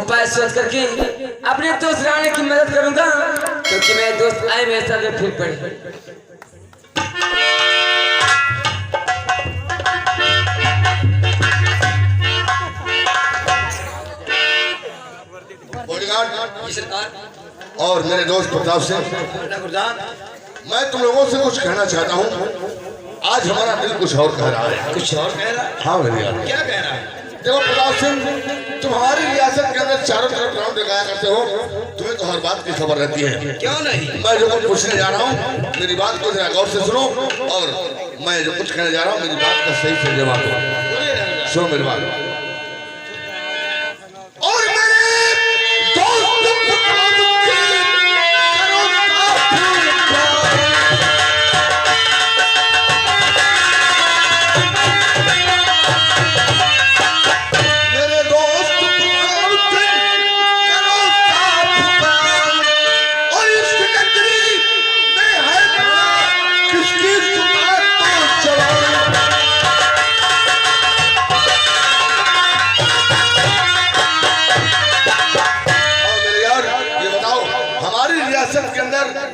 उपाय सोच करके अपने दोस्त रानी की मदद करूंगा, क्योंकि मेरे दोस्त आए मेरे साथ फिर पड़े। और मेरे दोस्त प्रताप सिंह, मैं तुम लोगों से कुछ कहना चाहता हूँ। आज हमारा दिल कुछ और कह रहा है। कुछ और कह रहा है? हाँ मेरे यार, क्या कह रहा है? देखो प्रताप सिंह, तुम हमारी रियासत के अंदर चारों तरफ राउंड लगाया करते हो, तुम्हें तो हर बात की खबर रहती है। क्यों नहीं? मैं जो कुछ पूछने जा रहा हूँ मेरी बात को जरा गौर से सुनो, और मैं जो कुछ कहने जा रहा हूँ मेरी बात का सही से जवाब दो। सुनो मेरी बात। और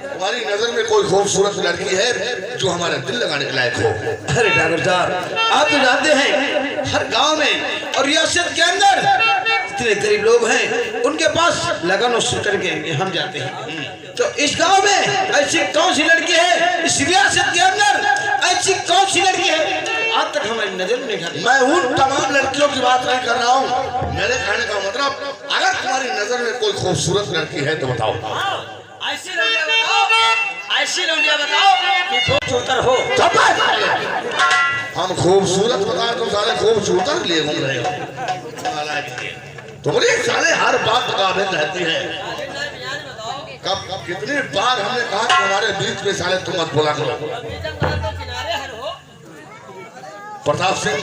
हमारी नजर में कोई खूबसूरत लड़की है जो हमारा दिल लगाने के लायक हो? अरे ड्राइवर साहब, आप तो जानते हैं हर गांव में और रियासत के अंदर इतने गरीब लोग हैं, उनके पास लगन और सुतर के हम जाते हैं। तो इस गांव में ऐसी कौन सी लड़की है, इस रियासत के अंदर ऐसी कौन सी लड़की है आज तक हमारी नजर में नहीं आती? मैं उन तमाम लड़कियों की बात नहीं कर रहा हूँ। मेरे कहने का मतलब, अगर तुम्हारी नजर में कोई खूबसूरत लड़की है तो बताओ। ऐसी लौंडिया बताओ कि खूबसूरत हो। हम खूबसूरत बताए तुम सारे खूबसूरत लिए घूम रहे हो। तुम्हारी साले हर बात काबिल रहती है। कब कितनी बार हमने कहा कि हमारे बीच में साले तुम मत बोला करो। प्रताप सिंह,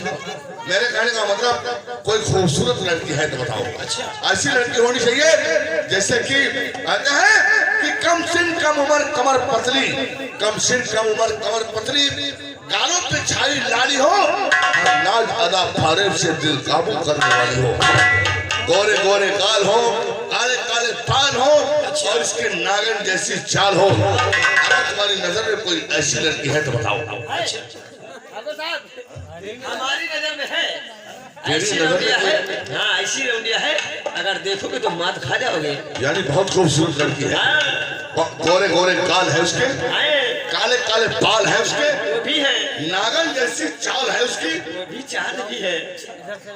मेरे कहने का मतलब, कोई खूबसूरत लड़की है तो बताओ। अच्छा, ऐसी लड़की होनी चाहिए जैसे कि कहते हैं कि कम सिन कम उम्र कमर पतली, कम सिन कम उम्र कमर पतली, गालों पे छाई लाली हो, नाज अदा फारेब से दिल काबू करने वाली हो, गोरे गोरे गाल हो, काले काले पान हो, और इसके नागन जैसी चाल हो। अगर तुम्हारी नजर में कोई ऐसी लड़की है तो बताओ। हमारी नजर में है, ऐसी लौंडिया है। हाँ, ऐसी लौंडिया है, अगर देखोगे तो मात खा जाओगे। यानी बहुत खूबसूरत लड़की है। गोरे गोरे गाल है उसके, काले काले बाल है उसके, वो भी है, नागन जैसी चाल है उसकी, वो भी चाल भी है।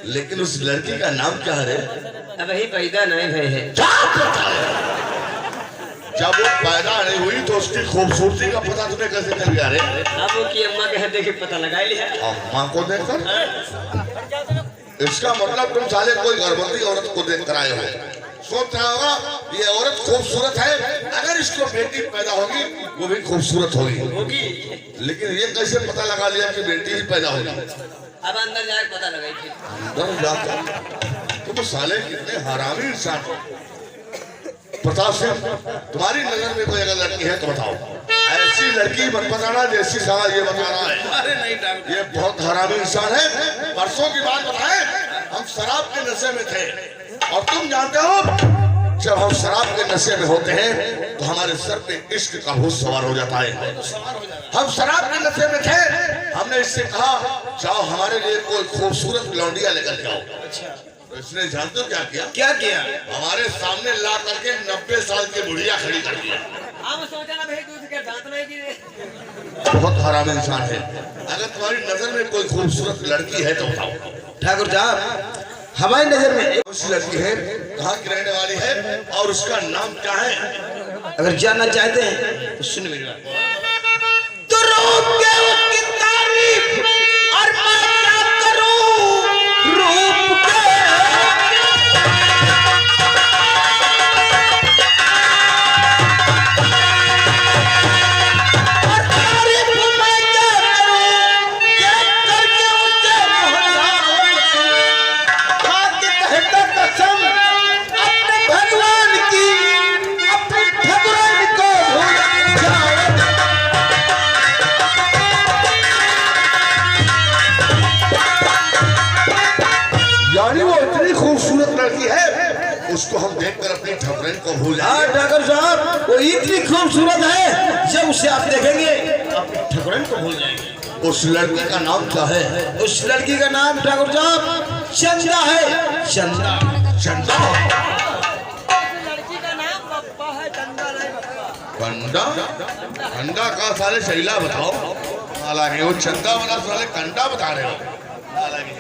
लेकिन उस लड़की का नाम क्या है? अब ही पैदा नहीं भई है। जब वो पैदा नहीं हुई तो उसकी खूबसूरती का पता तुम्हें कैसे चल गया रे? अब वो की अम्मा के देख के पता लगा लिया। अम्मा को देखकर? इसका मतलब तुम साले कोई गर्भवती औरत को देख कर आए हो। सोच रहा होगा ये औरत खूबसूरत है, अगर इसको बेटी पैदा होगी वो भी खूबसूरत होगी। लेकिन ये कैसे पता लगा लिया कि बेटी ही पैदा होगी? अब अंदर जाकर पता लगाई थी। अंदर जाकर? तुम साले कितने हरामी इंसान हो। प्रताप सिंह, तुम्हारी नजर में कोई अगर लड़की है तो बताओ। ऐसी लड़की मत बताना जैसी साला ये बता रहा है। अरे नहीं डॉक्टर, ये बहुत हरामी इंसान है। परसों की बात बताए, हम शराब के नशे में थे, और तुम जानते हो जब हम शराब के नशे में होते हैं तो हमारे सर पे इश्क का भूत सवार हो जाता है। हम शराब के नशे में थे, हमने इससे कहा जाओ हमारे लिए कोई खूबसूरत लौंडिया लेकर जाओ। इसने जानते हो क्या किया? क्या किया? हमारे सामने ला करके 90 साल की बुढ़िया खड़ी कर दिया। हम सोचा ना भाई दूध के दांत नहीं गिरे। बहुत हराम इंसान है। अगर तुम्हारी नजर में कोई खूबसूरत लड़की है तो बताओ। ठाकुर साहब, हमारी नजर में एक ऐसी लड़की है, कहाँ की रहने वाली है और उसका नाम क्या है? अगर जानना चाहते हैं तो सुन मेरी बात। तो रूप के उसकी तारीफ और मैं क्या करूं रूप के। भगवान की अपने भगवान को भूल जाओ। उसको हम देखकर अपनी ठकुराइन को भूल हाँ जाएंगे। ठाकुर साहब, वो इतनी खूबसूरत है, जब उसे आप देखेंगे अपनी ठकुराइन को भूल जाएंगे। उस लड़की का नाम क्या है? उस लड़की का नाम ठाकुर साहब चंदा है। चंदा। चंदा। लड़की का नाम पप्पा है, चंदा नहीं पप्पा। कंडा? कंडा का साले शैला बताओ। हालांकि वो चंदा वाला साले कंडा बता रहे हो। हालांकि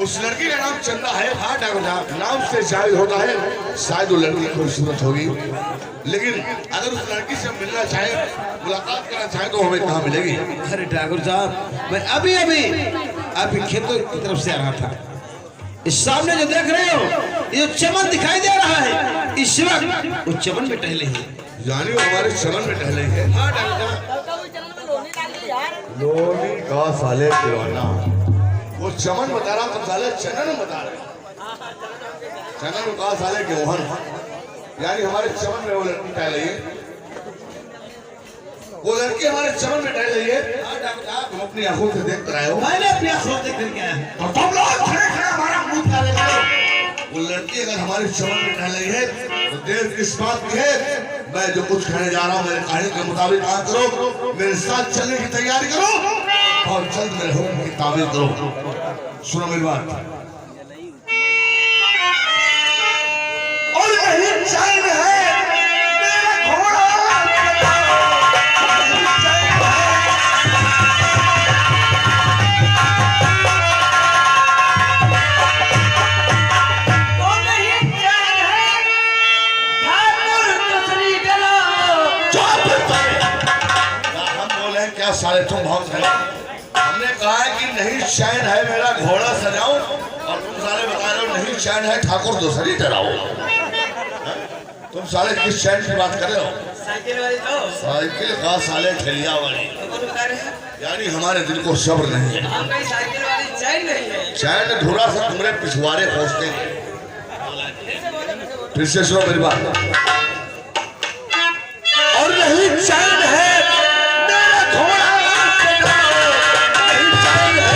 उस लड़की का नाम चंदा है। हाँ ठाकुर साहब, नाम से जाहिर होता है शायद वो लड़की खूबसूरत होगी, लेकिन अगर उस लड़की से मिलना चाहे, मुलाकात करना चाहे तो हमें कहाँ मिलेगी? अरे ठाकुर साहब, मैं अभी अभी आपके खेतों की तरफ से आ रहा था। इस सामने जो देख रहे हो, ये जो चमन दिखाई दे रहा है, इस वक्त वो चमन में टहले हैं। यानी वो हमारे चमन में टहले हैं। हाँ ठाकुर साहब। कल का वो चैनल में लोनी डाली यार। लोनी का साले दीवाना। वो चमन बता रहा, तुम साले चनन बता रहे हो। चनन का साले गेहूं, यानी हमारे चमन में वो लड़की टहल रही है। वो लड़की हमारे चमन में टहल रही है। तुम अपनी आंखों से देख कर आए हो। मैंने अपनी आंखों से देख कर आया हूं। और तुम लोग खड़े खड़े हमारा मुंह काले करो। वो लड़की अगर हमारे चमन में टहल रही है तो देर किस बात की है? मैं जो कुछ कहने जा रहा हूँ मेरे कहानी के मुताबिक काम करो, मेरे साथ चलने की तैयारी करो और जल्द मेरे हुक्म की ताबीर करो। सुनो मेरी बात। और यही चैन है मेरा घोड़ा। क्या साले तुम बहुत है? हमने कहा है कि नहीं चैन है मेरा घोड़ा सजाओ, और तुम साले बता रहे हो नहीं चैन है ठाकुर दूसरी डराओ। तुम साले किस चैन की बात कर रहे हो? साइकिल वाली तो साइकिल का साले ठेलिया वाली। तो बता रहे हैं यानी हमारे दिल को सब्र नहीं है। हम कहीं साइकिल वाली चैन नहीं है। चैन धुरा से तुम्हारे पिछवाड़े पहुंचते हैं। फिर से सुनो मेरी बात। और नहीं चैन है मेरा घोड़ा सजाओ, नहीं चैन है।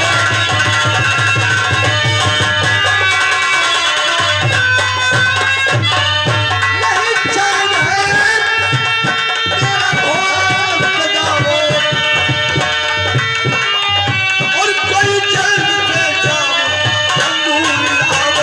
नहीं चैन है मेरा घोड़ा सजाओ, और कोई जल्द से जाओ तंदूर लाओ।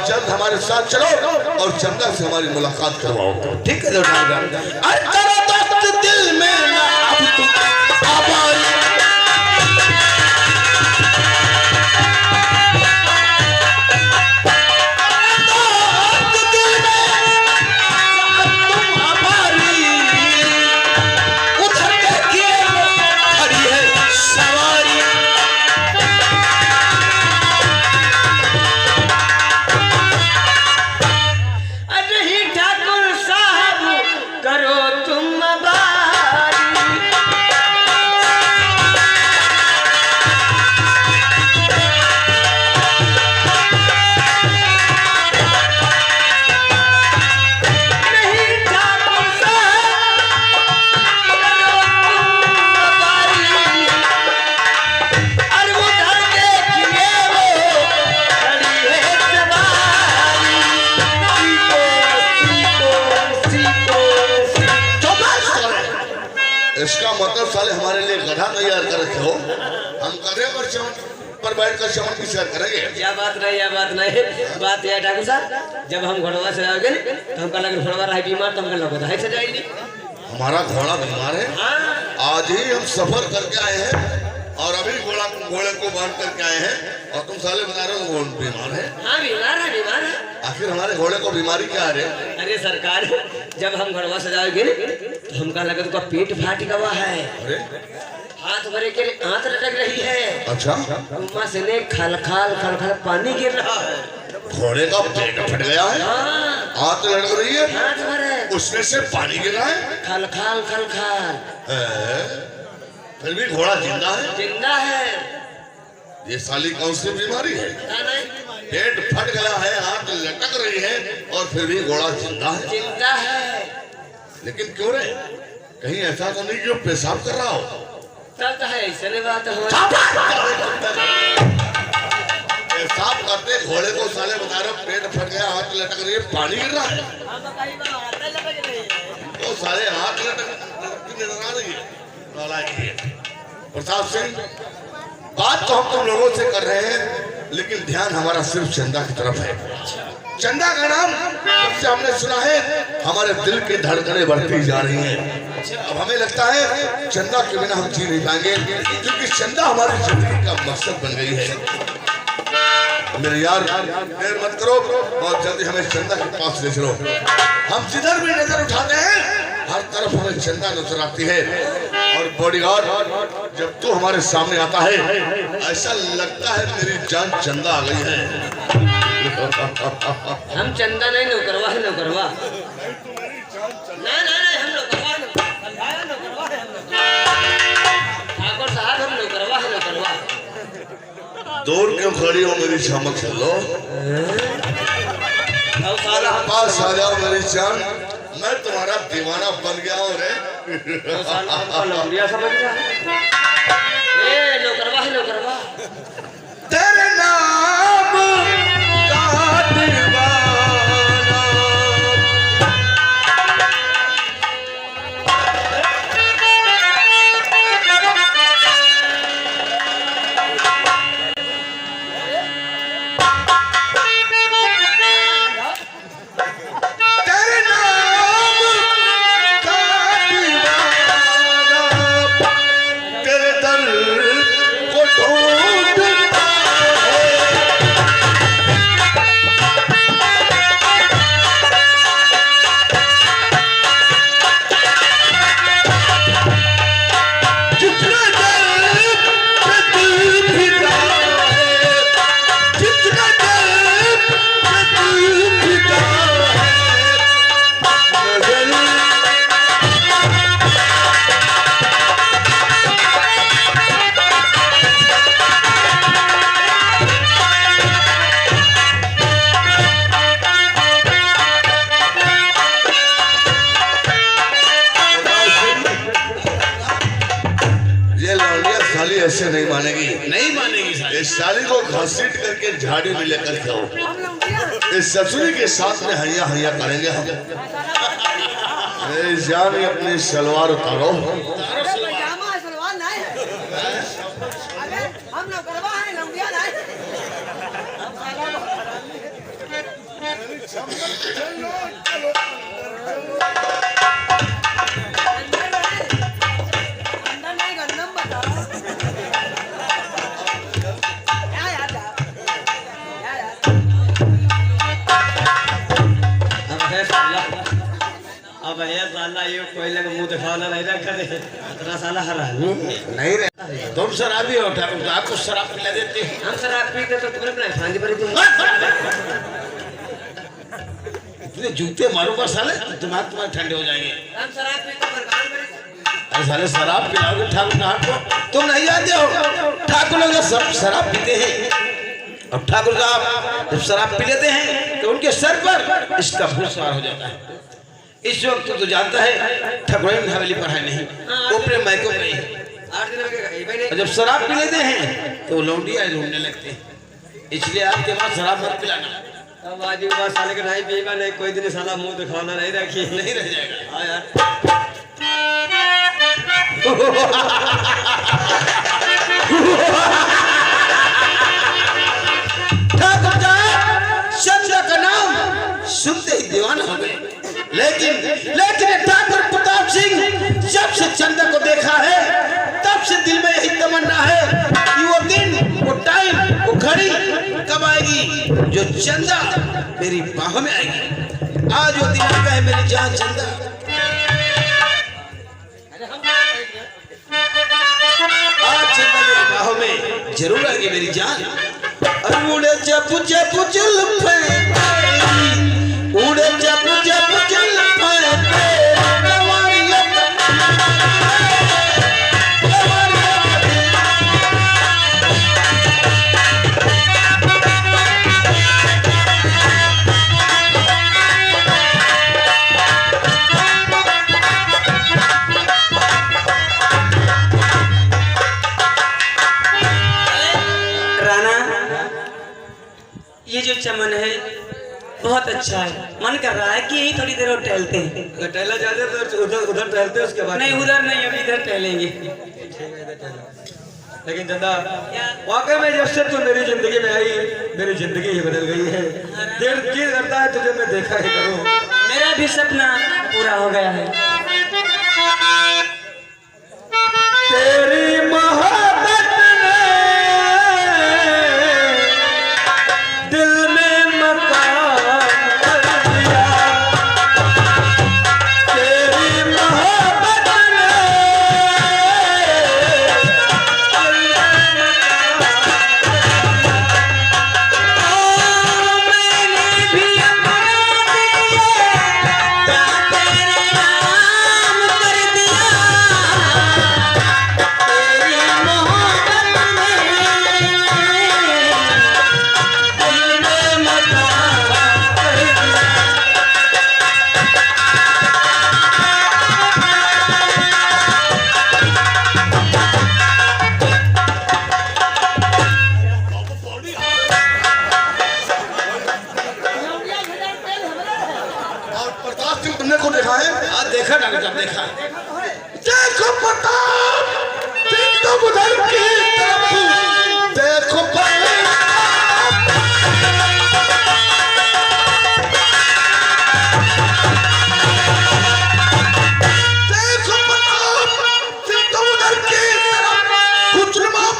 जल्द हमारे साथ चलो और चंदा से हमारी मुलाकात करवाओ। ठीक है तेरा दोस्त दिल में ना अब तू आबारी। दोस्त दिल में अब तुम आबारी। उधर देखिए खड़ी है सवारी। करो तुम बारी। नहीं ठाकुर साहब करो तुम बारी। अरे वो घर देखिए वो खड़ी है सवारी। इसका मतलब साले हमारे लिए गधा तैयार कर रखे हो। हम गधे पर बैठकर चमन की सैर करेंगे। या बात नहीं बात यह ठाकुर साहब, जब हम घोड़वा से आओगे तो हमका लगे घोड़वा रहा बीमार तो हमका लगता है सजाएगी। हमारा घोड़ा बीमार है। आज ही हम सफर करके आए हैं और अभी घोड़े को बांध करके आए हैं, और तुम साले बता रहे हो बीमार है। हाँ बीमार है। आखिर हमारे घोड़े को बीमारी क्या है? अरे सरकार, जब हम घोड़वा सजाओगे तो हमका लगा तो पेट फाट गवा है, अरे हाथ भरे के आंत लटक रही है, अच्छा उम्मा से ने खल खल खल खल पानी गिर रहा है। घोड़े का पेट फट गया है, हाँ, आंत लटक रही है, हाथ भरे उसमें से पानी गिर रहा है, खल खल खल खल, फिर भी घोड़ा जिंदा है। जिंदा है। ये साली कौन सी बीमारी है? पेट फट गया है, आंत लटक रही है और फिर भी घोड़ा जिंदा है। जिंदा है। लेकिन क्यों रे? कहीं ऐसा तो नहीं कि वो पेशाब कर रहा हो? चलता है ऐसे बात हो। पेशाब करते घोड़े को साले बता रहे पेट फट गया, हाथ लटक रही है, पानी गिर रहा है, तो साले हाथ लटक नजर आ रही है। प्रताप सिंह, बात तो हम तुम लोगों से कर रहे हैं, लेकिन ध्यान हमारा सिर्फ चंदा की तरफ है। चंदा का नाम जब से हमने सुना है, हमारे दिल की धड़कनें बढ़ती जा रही हैं। अब हमें लगता है चंदा के बिना हम जी नहीं पाएंगे, क्योंकि चंदा हमारी जिंदगी का मकसद बन गई है। मेरे यार देर मत करो, बहुत जल्दी हमें चंदा के पास ले चलो। हम जिधर भी नजर उठाते हैं, हर तरफ हमें चंदा नजर आती है। और बॉडीगार्ड, जब तू हमारे सामने आता है, ऐसा लगता है मेरी जान चंदा आ गई है। हम चंदा नहीं नौकरवा है, नौकरवा नहीं हम नौकरवा है, ठाकुर साहब हम नौकरवा है, नौकरवा। दूर क्यों खड़ी हो मेरी चमक लो, पास आ जाओ मेरी जान, मैं तुम्हारा दीवाना बन गया हूँ रे। समझ गया? ए नौकरवा है, नौकरवा। तेरे नाम का दीवाना। ऐसे नहीं मानेगी, नहीं मानेगी साली। इस साली को घसीट करके झाड़ी में लेकर जाओ, इस ससुरी के साथ में हैया हैया करेंगे हम। जान अपनी सलवार उतारो। अब है साला ये कोयले का मुंह दिखाना नहीं रखा दे, इतना साला हरामी नहीं रे, तुम शराबी हो ठाकुर, तो आपको शराब पिला देते हैं। हम शराब पीते तो तुमने अपना सांझ पर दी। इतने जूते मारूंगा साले, दिमाग तुम्हारे ठंडे हो जाएंगे। हम शराब पीते बरकान पर। अरे साले शराब पिलाओगे ठाकुर नाथ को, तुम नहीं जानते हो ठाकुर लोग सब शराब पीते हैं। अब ठाकुर साहब जब शराब पी लेते हैं तो उनके सर पर इसका भूत सवार हो जाता है। इस वक्त तो जानता है ठाकुर हवेली पर है नहीं, वो अपने मैकों में है। 8 दिन में और जब शराब पी लेते हैं तो लौंडिया ढूंढने लगते हैं। इसलिए आपके पास शराब मत पिलाना। अब आज के बाद साले का नहीं पीएगा, नहीं कोई दिन साला मुंह दिखाना नहीं रखी, नहीं रह जाएगा। हाँ यार। ठाकुर साहब चंदा का नाम सुनते ही दीवाना हो गए, लेकिन ठाकुर प्रताप सिंह जब से चंदा को देखा है तब से दिल में यही तमन्ना है कि वो दिन, वो टाइम, वो घड़ी कब आएगी जो चंदा मेरी बाहों में आएगी। आज वो दिन आ गया है मेरी जान चंदा। अच्छे वाले बाहों में जरूर आएगी मेरी जान। और उड़े जब जब जुल्फे उड़े जब जब जुल्फे ये जो चमन है बहुत अच्छा है। मन कर रहा है कि यही थोड़ी देर और टहलते हैं। अगर टहला जाते तो उधर उधर टहलते उसके बाद नहीं उधर नहीं, अभी इधर टहलेंगे। लेकिन चंदा वाकई में जब से तू मेरी जिंदगी में आई मेरी जिंदगी ही बदल गई है। दिल की करता है तुझे मैं देखा ही करूं। मेरा भी सपना पूरा हो गया है। तेरी मोहब्बत ने दिल में मकान कर दिया। तेरी मोहब्बत ने तुमने को देखा है? हाँ देखा डॉक्टर साहब देखा। देखो प्रताप तुम उधर की तरफ देखो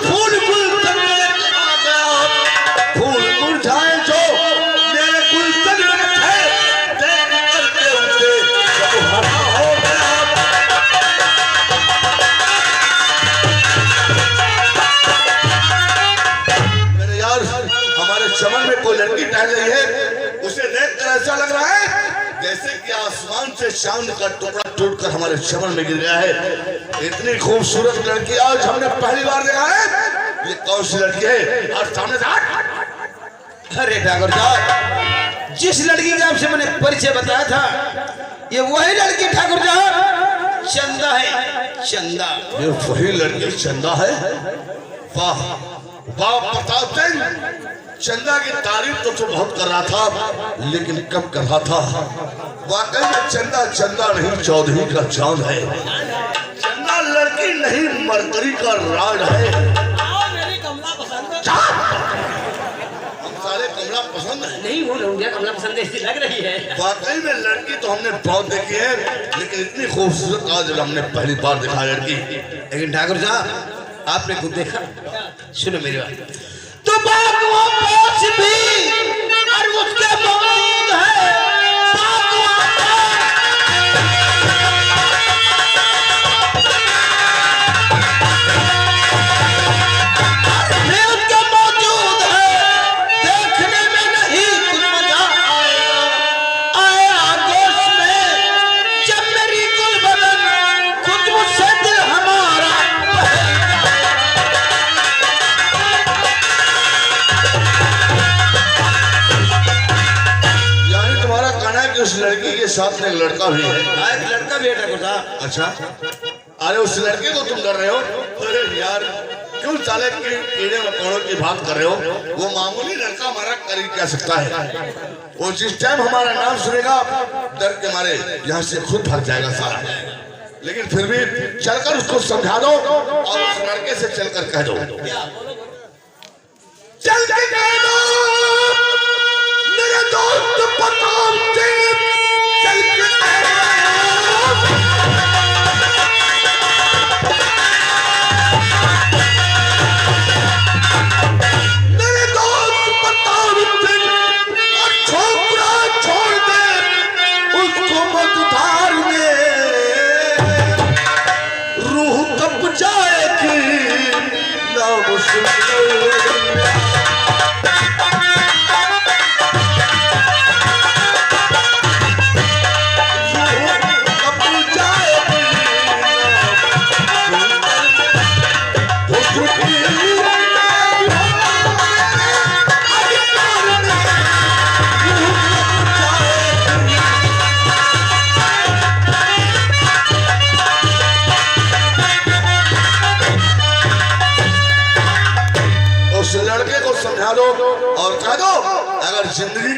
फूल गुलशन में आ गया। फूल मुरझाए जो मेरे गुलशन में थे देख करके उसे जब हरा हो गया। मेरे यार हमारे चमन में कोई लड़की टहल रही है, उसे देखकर ऐसा लग रहा है जैसे कि आसमान से चांद का टुकड़ा टूटकर हमारे चमन में गिर गया है। इतनी खूबसूरत लड़की आज हमने पहली बार देखा है। ये कौन सी लड़की है? और सामने से हट। अरे ठाकुर साहब जिस लड़की का आपसे मैंने परिचय बताया था ये वही लड़की ठाकुर साहब चंदा है। चंदा ये वही लड़की चंदा है? वाह वाह प्रताप सिंह, चंदा की तारीफ तो बहुत कर रहा था लेकिन कम कर रहा था। वाकई में चंदा चंदा नहीं चौधरी का चांद है। चंदा लड़की नहीं मरकरी का राज है। मेरी कमला पसंद है। हम सारे कमला पसंद है। नहीं वो लौंडिया कमला पसंद है इसकी लग रही है। वाकई में लड़की तो हमने बहुत देखी है लेकिन इतनी खूबसूरत आज हमने पहली बार देखा लड़की। लेकिन ठाकुर साहब आपने खुद देखा। सुनो मेरी बात तो बागवा पोछ भी और उसके मौजूद है बागवा उसके मौजूद है। देखने में नहीं कुछ मजा आएगा आया गोश में जब मेरी गुल बदन खुद मुझसे दिल हमारा उस लड़की के साथ में एक लड़का भी है। एक लड़का भी है ठाकुर साहब। अच्छा अरे उस लड़के को तुम डर रहे हो? अरे यार क्यों साले कीड़े मकोड़ों की बात कर रहे हो? वो मामूली लड़का हमारा करीब क्या सकता है। वो जिस टाइम हमारा नाम सुनेगा डर के मारे यहाँ से खुद भाग जाएगा सारा। लेकिन फिर भी चलकर उसको समझा दो और उस लड़के से चलकर कह दो चल के कह दो मेरे दोस्त प्रताप सिंह चल के मेरे दोस्त प्रताप सिंह और छोकरा छोड़ दे उसको मझधार में रूह कब जाएगी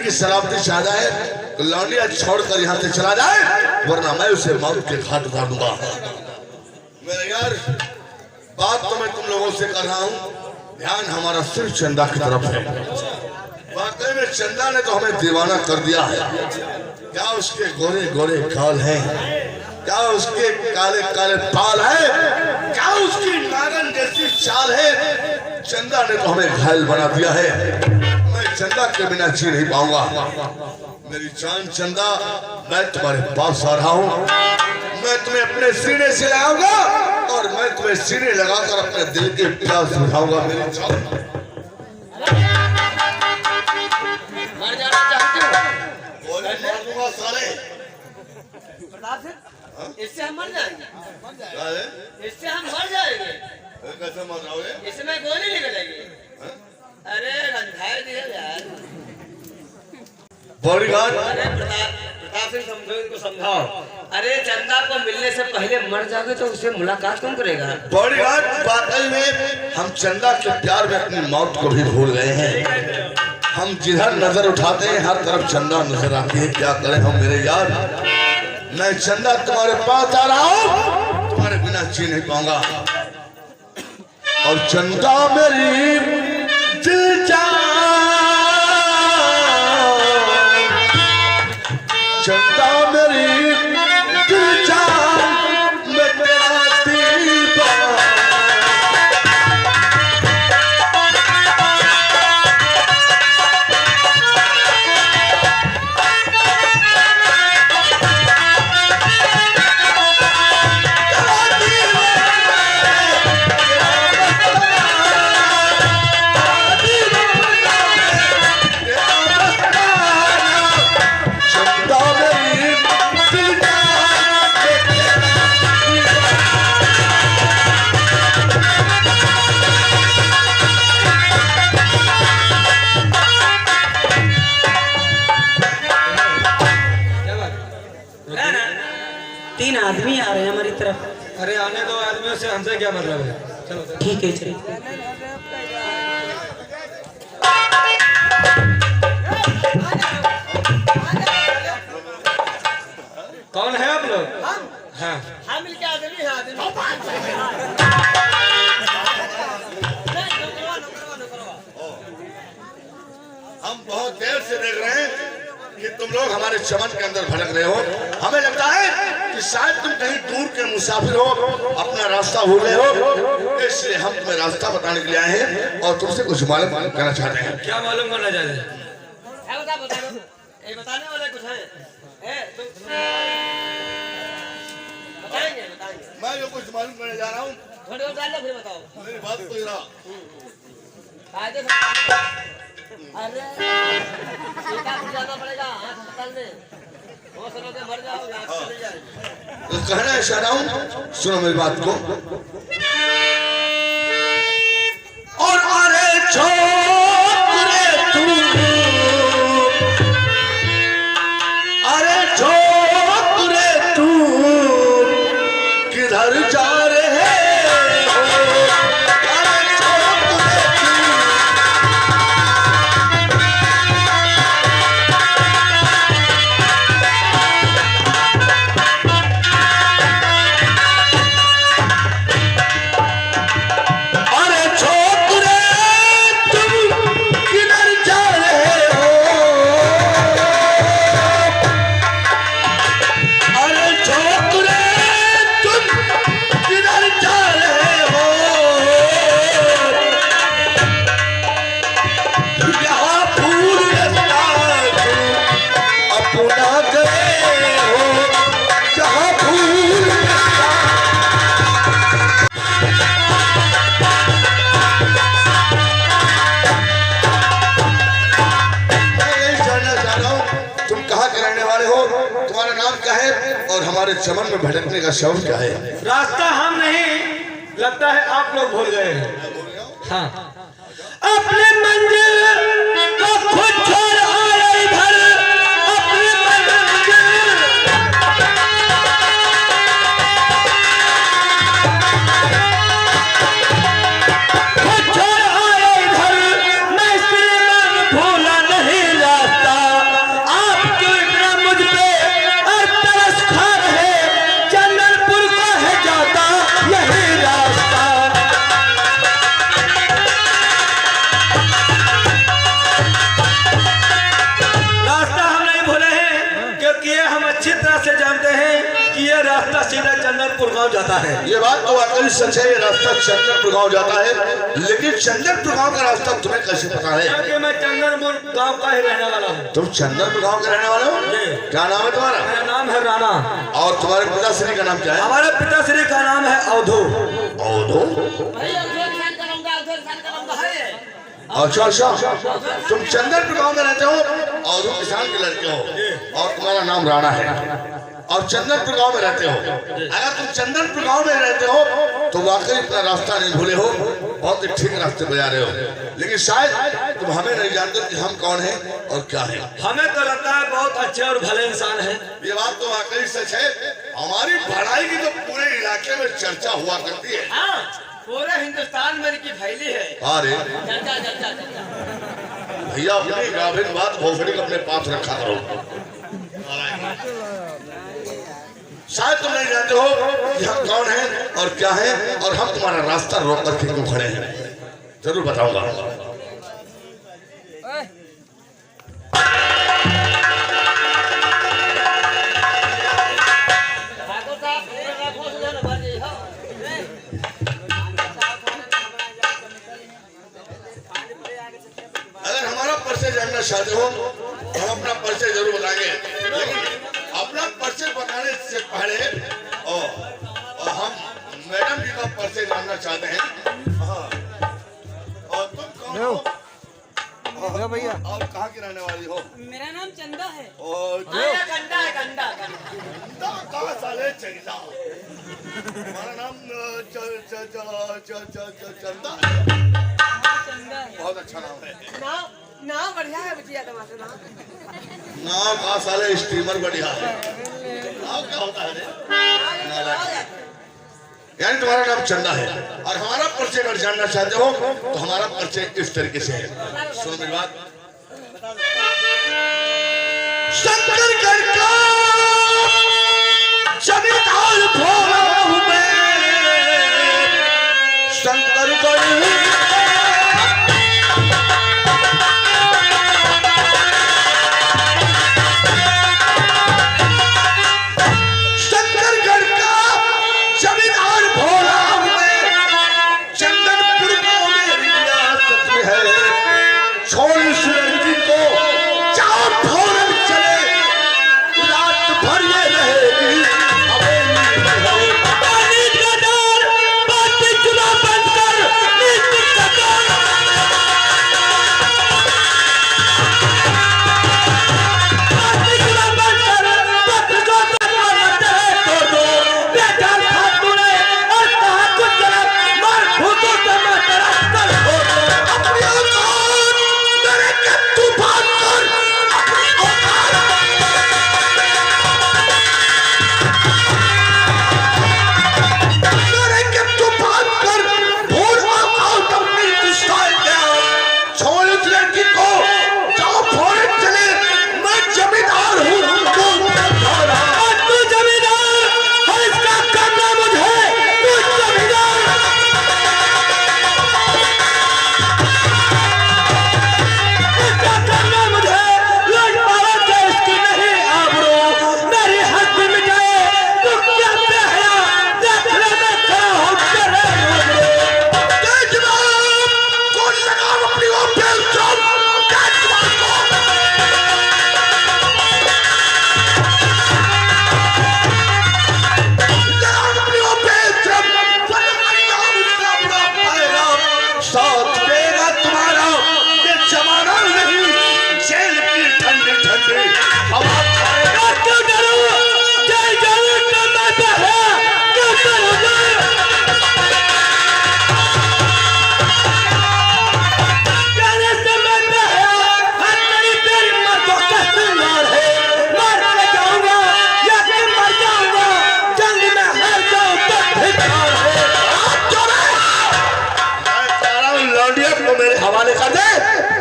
की सलामती चाहता है तो लौंडिया छोड़कर यहाँ से चला जाए, वरना मैं उसे मौत के घाट उतार दूंगा। मेरे यार, बात तो मैं तुम लोगों से कर रहा हूँ, ध्यान हमारा सिर्फ चंदा की तरफ है। वाकई में चंदा ने तो हमें दीवाना कर दिया है। क्या उसके गोरे गोरे गाल हैं, क्या उसके काले काले बाल हैं, क्या उसकी नागन जैसी चाल है। चंदा ने तो हमें घायल बना दिया है। मैं चंदा के बिना जी नहीं पाऊंगा। मेरी जान चंदा, मैं तुम्हारे पास आ रहा हूँ। मैं तुम्हें अपने सीने से लाऊंगा और मैं तुम्हें सीने लगाकर अपने दिल के प्यास बुझाऊंगा। मेरी जान मर जाना चाहते हो? मार दूंगा साले। प्रताप सिंह, इससे हम मर जाएंगे, इससे हम मर जाएंगे। कैसे मर जाओगे? इसमें गोली निकलेगी। अरे रंधाई दिया यार। बॉडीगार्ड, अरे प्रताप सिंह, समझो, इनको समझाओ। अरे चंदा को मिलने से पहले मर जाओगे तो उससे मुलाकात कौन करेगा? बॉडीगार्ड, वाकई में हम चंदा के प्यार में अपनी मौत को भी भूल गए हैं। हम जिधर नजर उठाते हैं हर तरफ चंदा नजर आती है। क्या करें हम मेरे यार। मैं चंदा तुम्हारे पास आ रहा हूँ, तुम्हारे बिना जी नहीं पाऊंगा। और चंदा मेरी दिल जान, चंदा मेरी दिल जान, मैं तेरा दीवाना। तीन आदमी आ रहे हैं हमारी तरफ। अरे आने दो, आदमियों से हमसे क्या मतलब है। चलो चलो। ठीक है, चलिए। कौन है आप लोग? हाँ, हम मिलके आदमी हैं, आदमी। हम बहुत देर से देख रहे हैं कि तुम लोग हमारे चमन के अंदर भटक रहे हो। हमें लगता है कि शायद तुम कहीं दूर के मुसाफिर हो, अपना रास्ता भूल रहे हो, इसलिए हम तुम्हें रास्ता बताने के लिए आए हैं और तुमसे कुछ मालूम करना चाहते हैं। क्या मालूम करना चाहते हैं? बताने वाले कुछ है? बताएंगे बताएंगे। मैं जो कुछ मालूम करने जा रहा हूँ, थोड़ी और डाल लो, फिर बताओ। मेरी बात तो जरा कायदे से। अरे सीधा जाना पड़ेगा, हाथ अस्पताल में हो सकोगे मर जाओगे, आँख चली जाएगी। तो कहना है शादाऊं, सुनो मेरी बात को। और अरे छोकरे तू, अरे छोकरे तू किधर जा रहे हो? अरे छोकरे तू, और हमारे चमन में भटकने का शौक क्या है? रास्ता हम नहीं, लगता है आप लोग भूल गए हैं। हाँ, अपने मंजिल को खुद छोड़ आए इधर, अपनी मंजिल खुद छोड़ आए इधर। मैं इसलिए भूला नहीं रास्ता, कि ये हम अच्छी तरह से जानते हैं कि ये रास्ता सीधा चंदनपुर गांव जाता है। ये बात तो वाकई सच है, ये रास्ता चंदनपुर गांव जाता है, लेकिन चंदनपुर गांव का रास्ता तुम्हें कैसे पता है? क्योंकि मैं चंदनपुर गांव का ही रहने वाला हूँ। तुम चंदनपुर गांव के रहने वाले हो? क्या नाम है तुम्हारा? मेरा नाम है राणा। और तुम्हारे पिताश्री का नाम क्या है? हमारे पिताश्री का नाम है अवधू। अवधू? अच्छा अच्छा, तुम चंदनपुर गांव में रहते हो, अवधू किसान के लड़के हो, और तुम्हारा नाम राणा है, और चंदनपुर गांव में रहते हो। अगर तुम चंदनपुर गांव में रहते हो तो वाकई इतना रास्ता नहीं भूले हो, बहुत ही ठीक रास्ते पे जा रहे हो। लेकिन शायद तुम हमें नहीं जानते कि हम कौन हैं और क्या है। हमें तो लगता है बहुत अच्छे और भले इंसान हैं। ये बात तो वाकई सच है। हमारी भलाई की तो पूरे इलाके में चर्चा हुआ करती है। हाँ, पूरे हिंदुस्तान में इनकी फैली है। अरे चर्चा चर्चा चर्चा। भैया, अपनी गाभिन बात भोसड़ी को अपने पास रखा करो। शायद तुम नहीं जानते हो कि हम कौन हैं और क्या हैं, और हम तुम्हारा रास्ता रोक करके क्यों खड़े हैं। जरूर बताऊंगा। ठाकुर साहब, रखो सुनो ना, भर जाइए, हाँ। अगर हमारा परिचय जानना चाहते हो तो हम अपना परिचय जरूर बताएंगे, लेकिन अपना परिचय बताने से पहले और हम मैडम जी का परिचय जानना चाहते हैं। हाँ। और तुम कौन हो? भैया, और कहाँ की रहने वाली हो? मेरा नाम चंदा है। और गंडा है, गंडा गंडा। चंदा कहाँ साले चंदा? हमारा नाम चंदा है। चंदा है। बहुत अच्छा नाम है। नाम बढ़िया है बचिया तुम्हारा नाम। नाम कहाँ साले स्टीमर बढ़िया है। नाम क्या होता है? यानी तुम्हारा नाम चंदा है, और हमारा परिचय अगर जानना चाहते हो तो हमारा परिचय इस तरीके से है। सुनो मेरी बात। शंकरगढ़ का जमींदार भोला हूं मैं, शंकरगढ़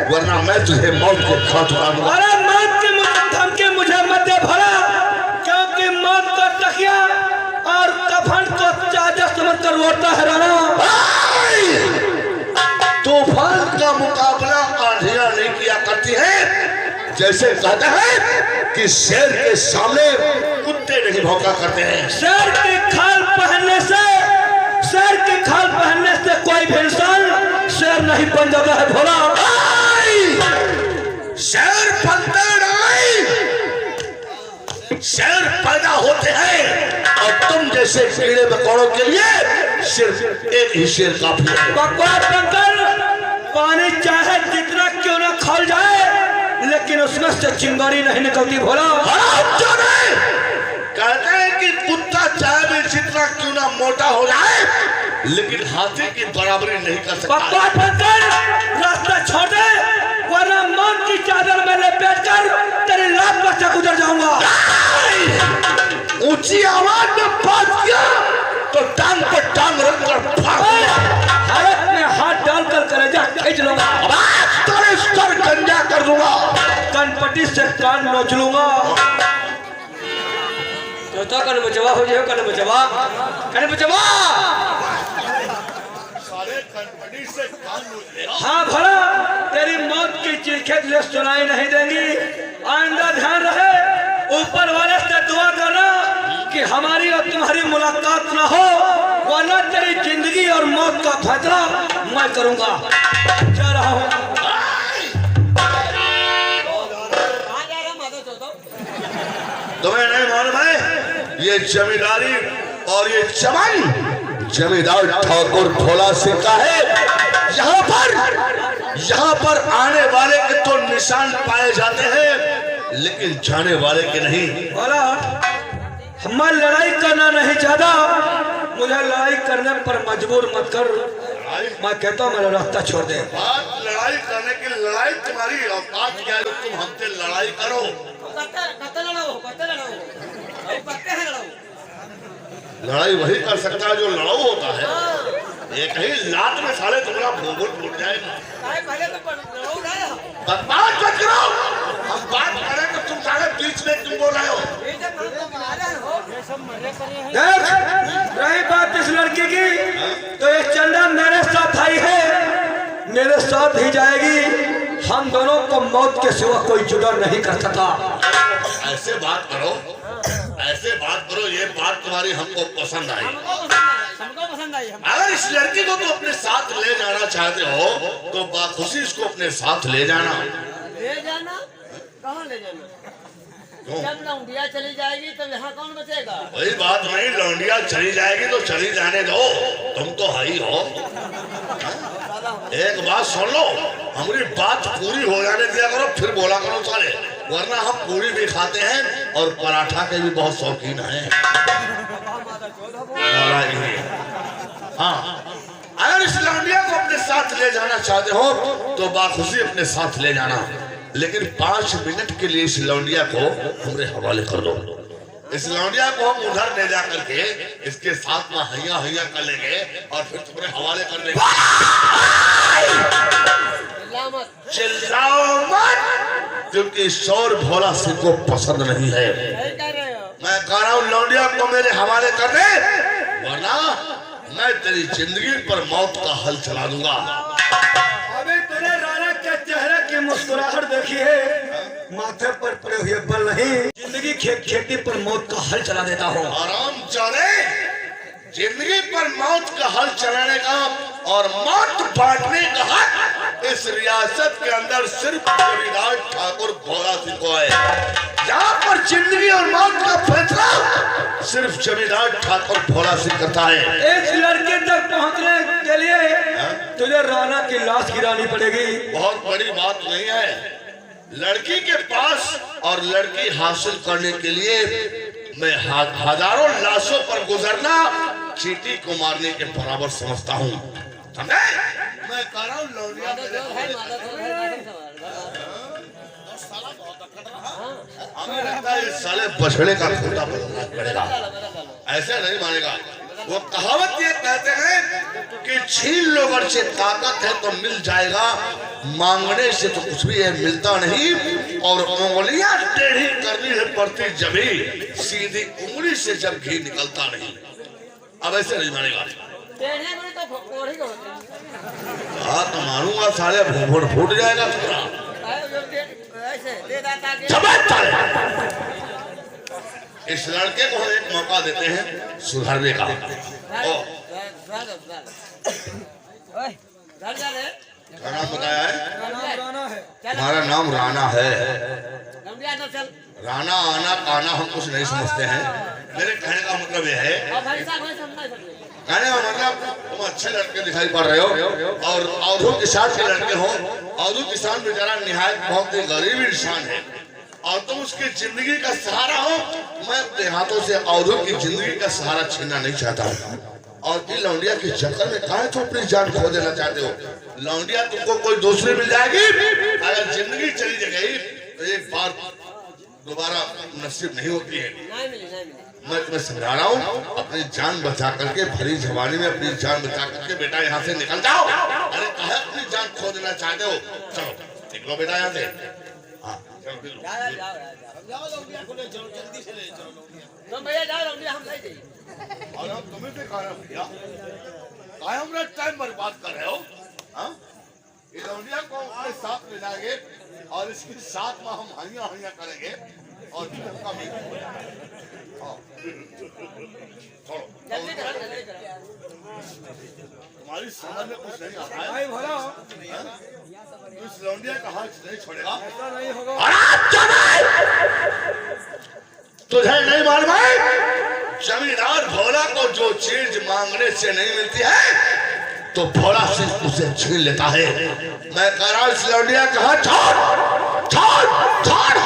वरना मैं तुझे मौत के घाट उतारूंगा। अरे मौत के धमकी मुझे मत दे भला, क्योंकि मौत का तकिया और कफन को चादर समझकर रोता है राणा। तूफान का मुकाबला आंधियां नहीं किया करती है, जैसे कहते हैं कि शेर के सामने कुत्ते नहीं भौंका करते हैं। शेर की खाल पहनने से कोई भी इंसान शेर नहीं बन जाता है भोला। शेर बनते नहीं, शेर पैदा होते हैं और तुम जैसे कीड़े मकोड़ों के लिए सिर्फ एक ही शेर काफी है। बकवास बंकर, पानी चाहे जितना क्यों ना खोल जाए लेकिन उसमें से चिंगारी नहीं निकलती भोला। कहते हैं कि कुत्ता चाहे भी जितना क्यों ना मोटा हो जाए लेकिन हाथी की बराबरी नहीं कर सकता। बकवास बंकर, रास्ता छोड़ दे वरना मौत की चादर में लपेट कर तेरी लात पर से गुजर जाऊंगा। ऊंची आवाज में बात किया तो टांग पर टांग रखकर फाड़ दूंगा। हालत में हाथ डालकर कलेजा खींच लूंगा। तेरे सर गंजा कर दूंगा। कनपट्टी से कान नोच लूंगा। तो कन बचवा हो जाओ, कन बचवा, कन बचवा। हाँ भला, तेरी मौत की चीखें तुझे सुनाई नहीं देंगी। आइंदा ध्यान रहे, ऊपर वाले से दुआ करना कि हमारी और तुम्हारी मुलाकात ना हो, वरना तेरी जिंदगी और मौत का फैसला मैं करूंगा। जा रहा हूँ। तुम्हें नहीं मालूम है ये जमींदारी और ये चमन जमींदार ठाकुर भोला सिंह का है। यहाँ पर आने वाले के तो निशान पाए जाते हैं लेकिन जाने वाले के नहीं। भोला, मैं लड़ाई करना नहीं चाहता, मुझे लड़ाई करने पर मजबूर मत कर। मैं कहता हूँ मेरा रास्ता छोड़ दे। बात लड़ाई करने की, लड़ाई तुम्हारी औकात क्या है? तुम हमसे लड़ाई करो। लड़ाई वही कर सकता है जो लड़ाऊ होता है। एक ही लात में साले तुम्हारा भूगोल फूट जाएगा। बात मत करो, हम बात करें तो तुम साले बीच में क्यों बोल रहे हो? देख, रही बात इस लड़की की तो ये चंदा मेरे साथ आई है, मेरे साथ ही जाएगी। हम दोनों को मौत के सिवा कोई जुदा नहीं कर सकता। ऐसे बात करो, ऐसे बात करो, ये बात तुम्हारी हमको पसंद आई। हमको पसंद आई। अगर इस लड़की को तुम अपने साथ ले जाना चाहते हो तो बाखुशी इसको अपने साथ ले जाना। ले जाना? कहाँ ले जाना? जब लौंडिया चली जाएगी तो यहाँ कौन बचेगा? वही बात नहीं, लौंडिया चली जाएगी तो चली जाने दो, तुम तो हाई हो। एक बात सुन लो, हमारी बात पूरी हो जाने दिया करो फिर बोला करो साले, वरना हम पूरी भी खाते हैं और पराठा के भी बहुत शौकीन हैं। हाँ, अगर इस लौंडिया को अपने साथ ले जाना चाहते हो तो बाखुशी अपने साथ ले जाना, लेकिन 5 मिनट के लिए इस लौंडिया को हमरे हवाले कर दो। इस लौंडिया को हम उधर ले जा करके इसके साथ में हैया हैया कर लेंगे और फिर तुम्हारे हवाले कर देंगे। चिल्लाओ मत, क्योंकि शोर भोला सिंह को पसंद नहीं है। मैं कह रहा हूँ लौंडिया को मेरे हवाले कर दे, वरना मैं तेरी जिंदगी पर मौत का हल चला दूंगा। अभी तूने राणा के चेहरे की मुस्कुराहट देखी है, माथे पर पड़े हुए बल नहीं। जिंदगी खेती पर मौत का हल चला देता हूँ। आराम चले, जिंदगी पर मौत का हल चलाने का और मौत बांटने का हक इस रियासत के अंदर सिर्फ जमींदार ठाकुर भोला सिंह को है। यहाँ पर जिंदगी और मौत का फैसला सिर्फ जमींदार ठाकुर भोला सिंह करता है। इस लड़के तक पहुँचने के लिए तुझे राणा की लाश गिरानी पड़ेगी। बहुत बड़ी बात नहीं है, लड़की के पास और लड़की हासिल करने के लिए मैं हजारों लाशों पर गुजरना चींटी को मारने के बराबर समझता हूँ। मैं कह रहा हूँ लौंडिया हमें लगता है इस साले बछड़े का खूंटा बदलना पड़ेगा, ऐसे नहीं मानेगा। वो कहावत ये कहते हैं कि छीन लो अगर ताकत है तो मिल जाएगा, मांगने से तो कुछ भी है मिलता नहीं, और उंगलियां टेढ़ी करनी है पड़ती जभी, सीधी उंगली से जब घी निकलता नहीं। अब ऐसे नहीं मानेगा। हाँ तो मानूंगा, साले भून फूट जाएगा पूरा। से दे दाता के इस लड़के को हम एक मौका देते हैं सुधरने का। ओए घर जा रे क्या नाम बताया है? राना है। हमारा नाम राणा है। लौंडिया तो चल राणा आना काना हम कुछ नहीं समझते हैं। मेरे कहने का मतलब यह है, और भाई साहब भाई समझ सकते कहने का मतलब तुम अच्छे लड़के दिखाई पड़ रहे हो और अवधू किसान के लड़के हो। अवधू किसान बेचारा निहायत बहुत ही गरीब इंसान है और तुम उसकी जिंदगी का सहारा हो। मैं अपने हाथों से अवधू की जिंदगी का सहारा छीनना नहीं चाहता और इन लौंडिया के चक्कर में काहे तो अपनी जान खो देना चाहते हो। लौंडिया तुमको कोई दूसरी मिल जाएगी, अगर जिंदगी चली गई तो एक बार दोबारा नसीब नहीं होती है। नहीं मिली मैं तुम्हें समझा रहा हूँ, अपनी जान बचा करके भरी जवानी में अपनी जान बचा करके बेटा यहाँ से निकल जाओ। अरे कहे अपनी जान खो देना चाहते हो, चलो निकलो बेटा यहाँ से। हाँ चलो तुम भैया जाओ लौंडिया हम नहीं जाइए और हम तुम्हें भी कह रहे हो भैया, काहे हमरा टाइम बर्बाद कर रहे हो? हाँ ये लौंडिया को अपने साथ ले जाएंगे और इसके साथ में हम हइया हइया करेंगे और फिर उसका भी छोड़ो। जल्दी करो जल्दी करो तुम्हारी समझ में कुछ नहीं आता है। भाई भला इस लौंडिया का हाथ नहीं छोड़ेगा। ऐसा नहीं होगा। तुझे नहीं मालूम है, जमींदार भोला को जो चीज मांगने से नहीं मिलती है तो भोला सिर्फ उसे छीन लेता है। मैं कह रहा हूं इस लौंडिया का हाथ छोड़ छोड़ छोड़।